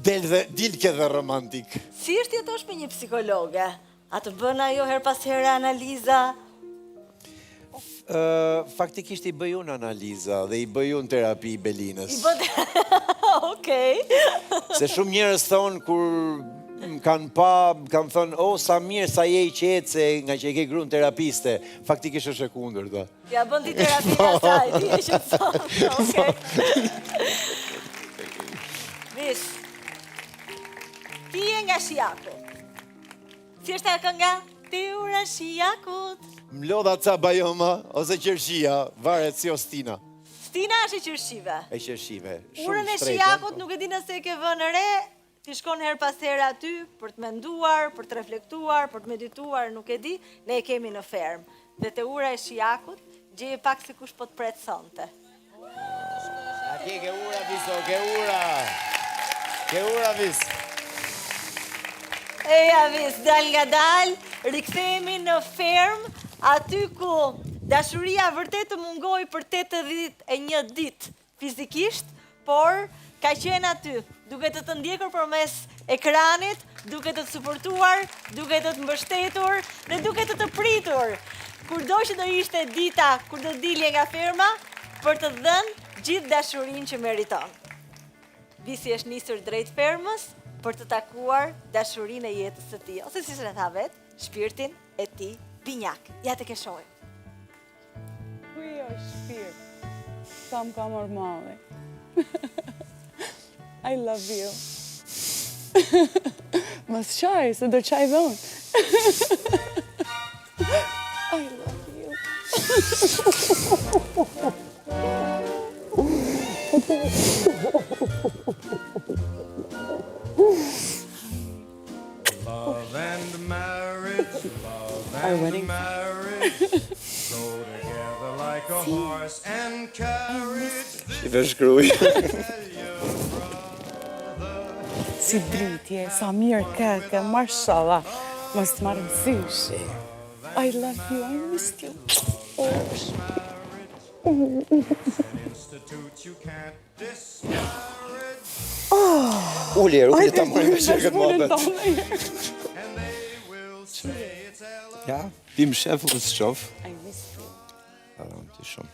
Dilke dhe romantik. Si është jetosh me një psikologe? A të bën ajo her pas here analiza? Faktikisht i bëj unë analiza dhe i bëj unë terapi Belinës. Okej. Se shumë njerëz thonë kur kanë thonë, o, sa mirë, sa je i qetë, se nga që e ke gruan terapiste. Faktikisht është e kundërta. Ja bën ti terapi asaj, ti e shqetëson. Okej. Vis, ti je nga Shijaku. Si është e kënga? Ti ura Shijakut. Mlodha ca bajoma, ose qërshia, varet si o Stina. Stina është e qërshive. E qërshive. Urën e Shijakut nuk e di nëse e ke vënë re, ti shkon her pas here aty për të menduar, për të reflektuar, për të medituar, nuk e di, ne e kemi në ferm. Dhe te ura e Shijakut, gjeje pak se kush po të pret sonte. Atje ke ura, viso, ke ura. Ke ura, vis. Eja vis, dal nga dal, rikthehemi në ferm, aty ku dashuria vërtet të mungoj për 81 ditë fizikisht, por ka qenë aty, duke të të ndjekur përmes ekranit, duke të të suportuar, duke të të mbështetur dhe duke të të pritur. Kurdo që do ishte dita kur do dilje nga ferma, për të dhënë gjithë dashurinë që meriton. Visi është nisur drejt fermës për të takuar dashurinë e jetës së tij, ose si e tha vetë, shpirtin e tij binjak. Ja të ke shohim. Kuj është shpirt? Sa më ka normale. I love you. Mos qaj, se do qaj dhonë. I love you. Love and marriage, love and marriage, go together like a horse and carriage. I veshkruj. Si dritje, sa mirë ke, mashallah. Mos të marrë mësyshi. I love you, I miss you. Uli ta marrë me që këtë mohabet. Ja, tim shef u së qof. I miss you. Ti shumë.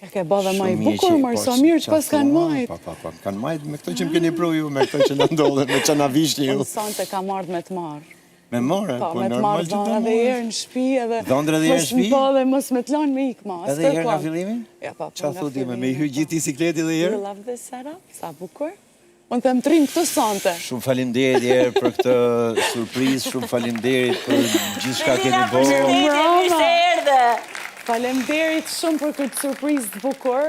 Ja ke bëdhe ma i bukur, mërë, sa mirë që pas kanë majtë. Pa, kanë majtë me këto që më keni pru ju, me këto që në ndodhe, me që në vishni ju. Unë sante ka marrë me të marrë. Me more? Pa, me të marrë dhondra dhe herë në shpi, edhe... Dhondra dhe herë në shpi? Pa, dhe mos me të lanë me ikë ma. Edhe herë nga fillimi? Ja, pa, qa thudime, me i hy gjithë bicikleti dhe herë? You love this setup, sa bukur. Unë them të rinë këtë sante. Shumë falimderit herë për këtë surprizë, shumë falimderit për gjithë shka keni bërë. Falemderit shumë për këtë surprizë të bukur.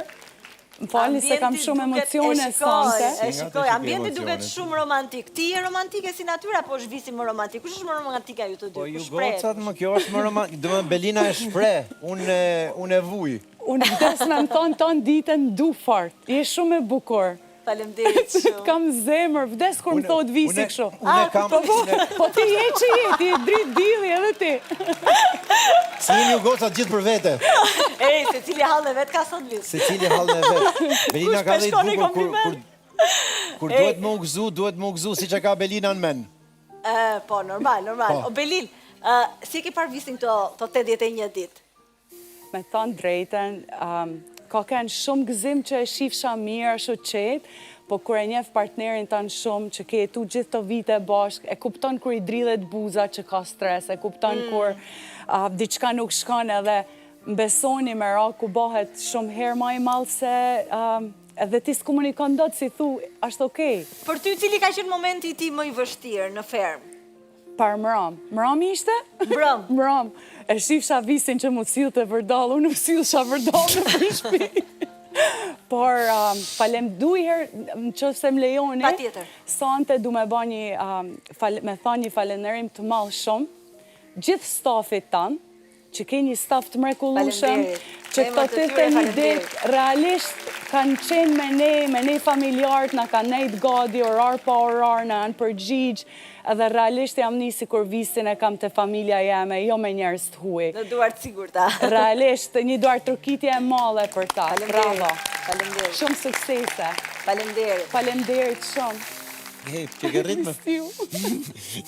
Më falni se kam shumë emocione sante. E shikoj, ambienti duket shumë romantik. Ti je romantike si natyra, po është visi më romantik. Kush është më romantika ju të dy? Po ju gocat më kjo është më romantik. Dëmë Belina e shpre, unë e vuj. Unë vdes me më thonë tonë ditën du fart. Je shumë e bukur. Falemderit shumë. Kam zemër, vdes kur më thot visi kështu. Unë kam... Po ti je që je, ti je dritë dili edhe ti. Si jeni ju gocat gjithë për vete. Ej, se cili halë e vetë ka sot vis. Se cili halë e vetë. Belina ka dhe i bukur, kur duhet më u gëzu, si që ka Belina në men. Po, normal. O, Belin, si ke parë visin të 81 ditë? Me thonë drejten, ka kënë shumë gëzim që e shifësha mirë, shumë qetë, po kur e njef partnerin tanë shumë që ke jetu gjithë të vite bashkë, e kupton kur i dridhet buza që ka stres, e kupton kur diçka nuk shkon edhe mbesoni me ra ku bëhet shumë herë ma i malë se edhe ti s'komunikon do të si thu, ashtë okej. Për ty cili ka qenë momenti ti më i vështirë në fermë? Par mram. Mram ishte? Mram. Mram. E shifësha visin që mu cilë të vërdalë, unë më cilë shë vërdalë në për shpi. Por, dujher, në që se më lejoni, Pa tjetër. Sante du me ba me tha një falenderim të malë shumë, gjithë stafit tanë, që ke një staf të mrekullushëm, që këto 81 ditë realisht kanë qenë me ne familjartë, na kanë nejtë gadi, orar pa orar, na në përgjigjë, edhe realisht jam nisi kur visin e kam të familja jeme, jo me njerës të huj. Në duart sigurta. Realisht, një duart trukitje e male për ta. Bravo. Falemderit. Shumë suksese. Falemderit. Falemderit shumë. Hej, që ke rrit me...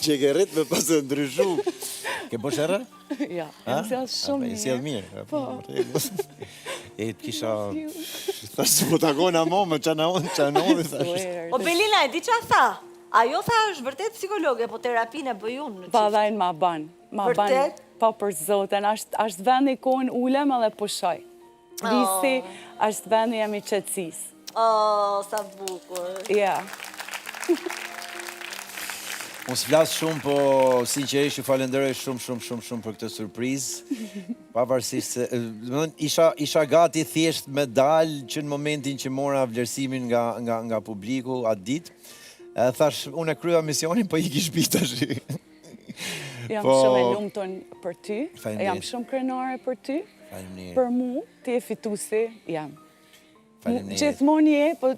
Që ke rrit me pas të ndryshu. Ke bo shërë? Ja, jam sjell shumë mirë. Sjell mirë. Po. E të kisha... Thash që po takojnë mo, më që në odhi, thash. O Belina, e di qa tha? Ajo tha është vërtet psikologe, po terapinë e bëj unë në Pa qift. dhajnë ma ban. Vërtet? Pa për zoten, është vendi kohën ulem edhe pushoj. Visi, është vendi jam i qetësis. Sa bukur. Ja. Unë s'flas shumë, po sinqerisht ju falenderoj shumë për këtë surprizë. Pavarësisht se isha gati thjesht me dalë që në momentin që mora vlerësimin nga publiku atë ditë. Thash, unë e krya misionin, po i kish bita shi. Jam shumë e lumëton për ty. Faleminderit. Jam shumë krenare për ty. Faleminderit. Për mu, ti e fitusi, jam. Faleminderit. Gjithmonë je, po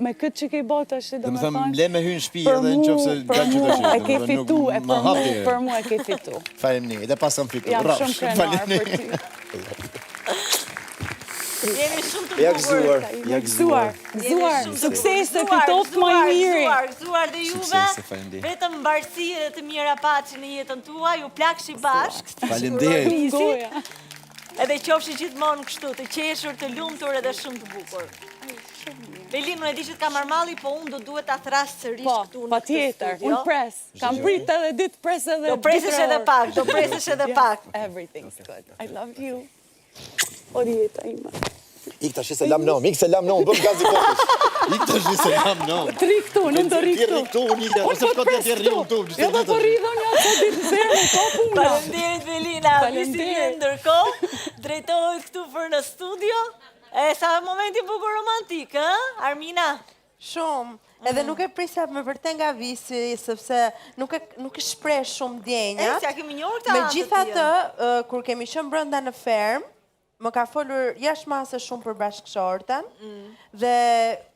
me këtë që ke bota shi, do Dhe me më thëmë, thonë... le me hynë shpi edhe në qofë se gjatë që të e ke fitu, për mu e ke fitu. Faleminderit, dhe pas kam fitu. Jam shumë krenare për ty. Jeni shumë të Ja bukur. gëzuar. Gëzuar, sukses dhe fitoft më i miri. Gëzuar dhe juve, Suksese, faleminderit. vetëm mbarësi dhe të mira paçi në jetën tua, ju plakshi bashkë. Faleminderit. Nisi, Goja. edhe qofshi gjithmonë kështu, të qeshur, të lumtur edhe shumë të bukur. Belin, unë e di që t'ka marmalli, po unë do duhet ta thras sërish Po, këtu në pa këtë tjetër, studio. unë pres. Kam prit edhe ditë pres edhe... Do presësh edhe pak, do presësh edhe pak. Everything's good. I love you. O djeta ima. Ik tash se lam nom, ik se lam nom, bëm gazi kokës. Ik tash se lam nom. Tri këtu, në do ri Ti rri këtu. këtu, unë ikte, ose shko ti rri unë këtu. Jo, po rridhon ja, po ditë zërë, ka puna. Faleminderit Belina, Faleminderit. ndërkohë, drejtohet këtu për në studio. E sa momenti bukur romantik, ë? Armina? Shumë. Edhe nuk e prisja me vërtet nga visi, sepse nuk e shpreh shumë djenjat. Ja kemi njohur këtë Me anë të gjitha tillë. të, kur kemi qenë brenda në ferm, më ka folur jashtë mase shumë për bashkëshorten, dhe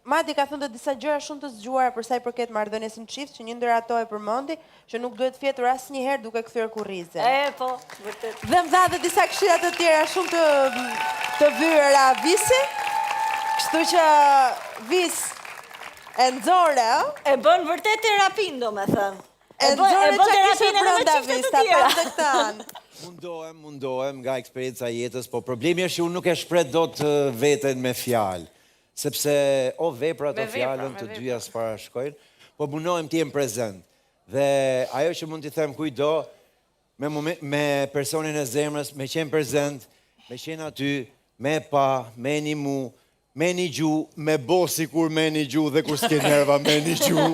madje ka thënë të disa gjëra shumë të zgjuara për sa i përket marrëdhënies në çift, që një ndër ato e përmendi, që nuk duhet fjetur asnjëherë duke kthyer kurrize. Po, vërtet. Dhe më dha dhe disa këshilla të tjera shumë të vyera visi, kështu që vis e nxore, E bën vërtet terapin, do me thënë. e nxore që kishe terapinë edhe me brenda çifte vis, të ta tjera. pa të këtan. Mundohem nga eksperienca jetës, po problemi është që unë nuk e shpreh dot veten me fjalë, sepse o veprat o fjalën të dyja s'parashkojnë, po mundohem të jem prezent. Dhe ajo që mund t'i them kujdo me personin e zemrës, me qenë prezent, me qenë aty, me pa, me një mu, me një gju, me bo si kur me një gju dhe kur s'ke nerva me një gju.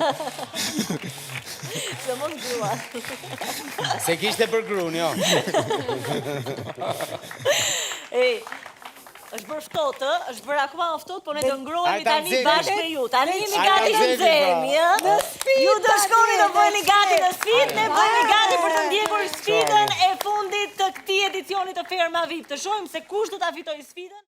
Se mund gjua. Se kishte për grun, jo. Është bërë ftohtë, është bërë akoma më ftohtë, po ne do ngrohemi Ajta tani nxemi. bashkë me ju. Tani jemi Ajta gati të nxemi, nxehemi, ë? Ju do shkoni do bëheni gati në sfidë, ne bëhemi gati për të ndjekur sfidën e fundit të këtij edicioni të Ferma VIP. Të shohim se kush do ta fitojë sfidën.